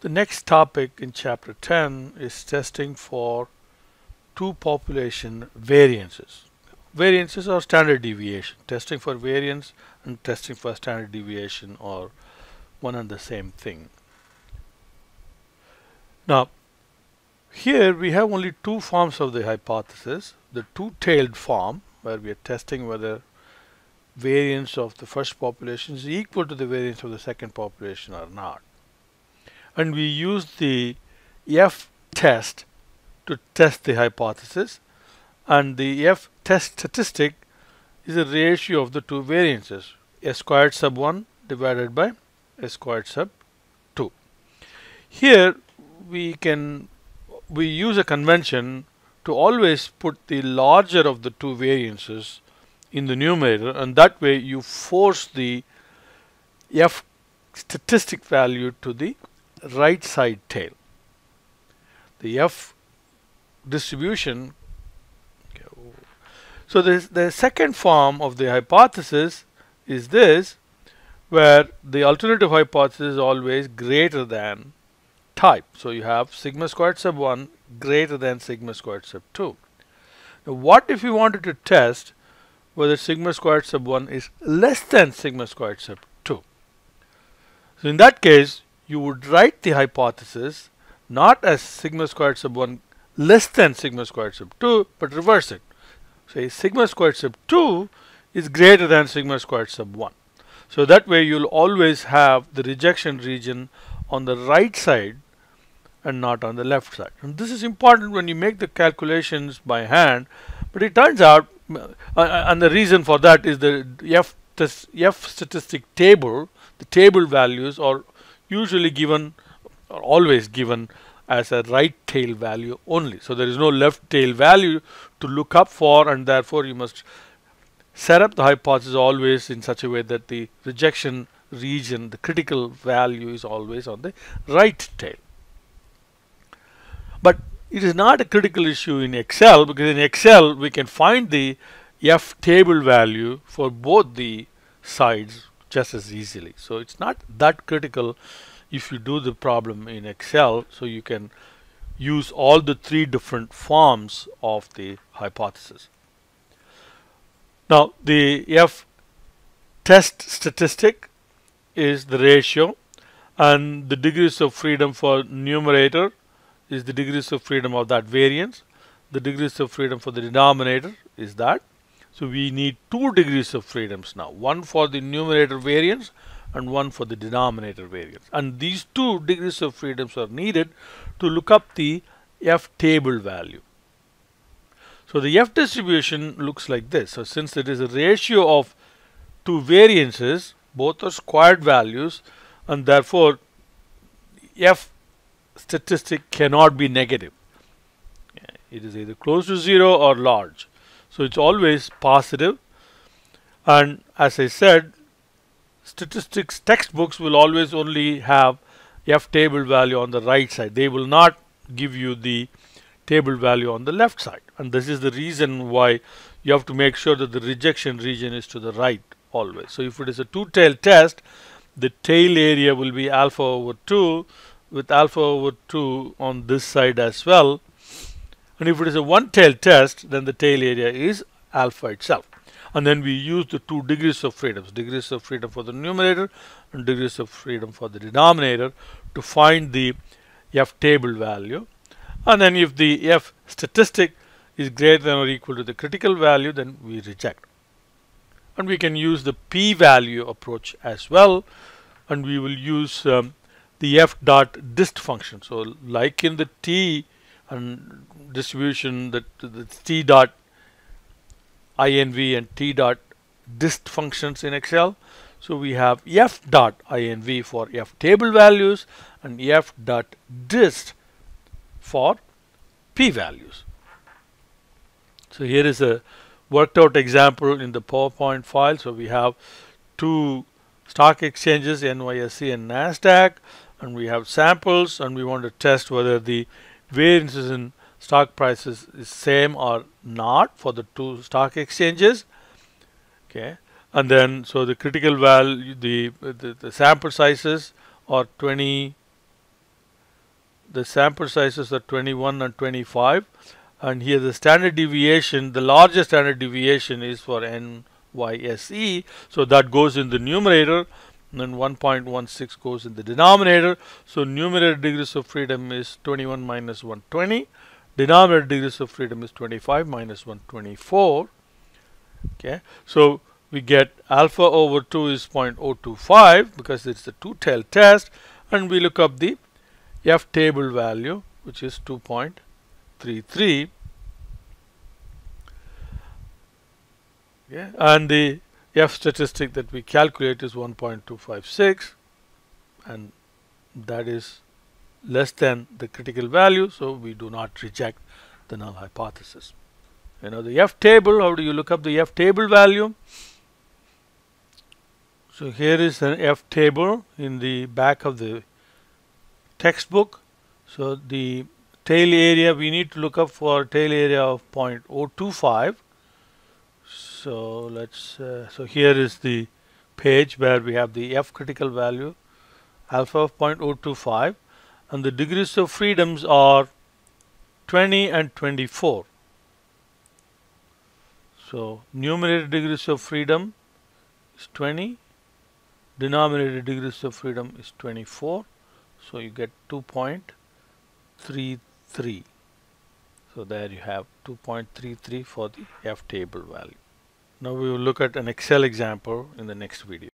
The next topic in chapter 10 is testing for two population variances. Variances or standard deviation. Testing for variance and testing for standard deviation are one and the same thing. Now, here we have only two forms of the hypothesis. The two-tailed form, where we are testing whether variance of the first population is equal to the variance of the second population or not. And we use the F test to test the hypothesis, and the F test statistic is a ratio of the two variances, S squared sub 1 divided by S squared sub 2. Here we use a convention to always put the larger of the two variances in the numerator, and that way you force the F statistic value to the right side tail. The F distribution. So the second form of the hypothesis is this, where the alternative hypothesis is always greater than type. So you have sigma squared sub 1 greater than sigma squared sub 2. Now what if you wanted to test whether sigma squared sub 1 is less than sigma squared sub 2? So in that case, you would write the hypothesis not as sigma squared sub 1 less than sigma squared sub 2, but reverse it. Say sigma squared sub 2 is greater than sigma squared sub 1. So that way you'll always have the rejection region on the right side and not on the left side. And this is important when you make the calculations by hand, but it turns out, and the reason for that is the F statistic table, the table values are usually given or always given as a right tail value only. So there is no left tail value to look up for, and therefore you must set up the hypothesis always in such a way that the rejection region, the critical value, is always on the right tail. But it is not a critical issue in Excel, because in Excel we can find the F table value for both the sides just as easily. So it's not that critical if you do the problem in Excel, so you can use all the three different forms of the hypothesis. Now the F test statistic is the ratio, and the degrees of freedom for numerator is the degrees of freedom of that variance. The degrees of freedom for the denominator is that. So we need 2 degrees of freedoms now, one for the numerator variance and one for the denominator variance. And these 2 degrees of freedoms are needed to look up the F table value. So the F distribution looks like this. So since it is a ratio of 2 variances, both are squared values, and therefore F statistic cannot be negative. It is either close to 0 or large. So it's always positive. And as I said, statistics textbooks will always only have F table value on the right side. They will not give you the table value on the left side. And this is the reason why you have to make sure that the rejection region is to the right always. So if it is a two-tailed test, the tail area will be alpha over 2, with alpha over 2 on this side as well. And if it is a one-tailed test, then the tail area is alpha itself. And then we use the 2 degrees of freedom for the numerator and degrees of freedom for the denominator to find the F table value. And then if the F statistic is greater than or equal to the critical value, then we reject. And we can use the p-value approach as well, and we will use the F dot dist function. So like in the T and distribution, the T dot inv and T dot dist functions in Excel. So we have F dot inv for F table values and F dot dist for p values. So here is a worked out example in the PowerPoint file. So we have 2 stock exchanges, NYSE and NASDAQ, and we have samples, and we want to test whether the variances in stock prices is same or not for the 2 stock exchanges. Okay, and then so the critical value, the sample sizes are 20, the sample sizes are 21 and 25, and here the standard deviation, the largest standard deviation is for NYSE, so that goes in the numerator, and then 1.16 goes in the denominator. So numerator degrees of freedom is 21 minus 120, denominator degrees of freedom is 25 minus 124. Okay, so we get alpha over 2 is 0.025 because it's the two-tailed test, and we look up the F table value, which is 2.33. Okay, and the F statistic that we calculate is 1.256, and that is less than the critical value, so we do not reject the null hypothesis. You know, the F table, how do you look up the F table value? So here is an F table in the back of the textbook. So the tail area, we need to look up for tail area of 0.025. So let's so here is the page where we have the F critical value, alpha of 0.025, and the degrees of freedoms are 20 and 24. So numerator degrees of freedom is 20, denominator degrees of freedom is 24, so you get 2.33. So there you have 2.33 for the F table value. Now we will look at an Excel example in the next video.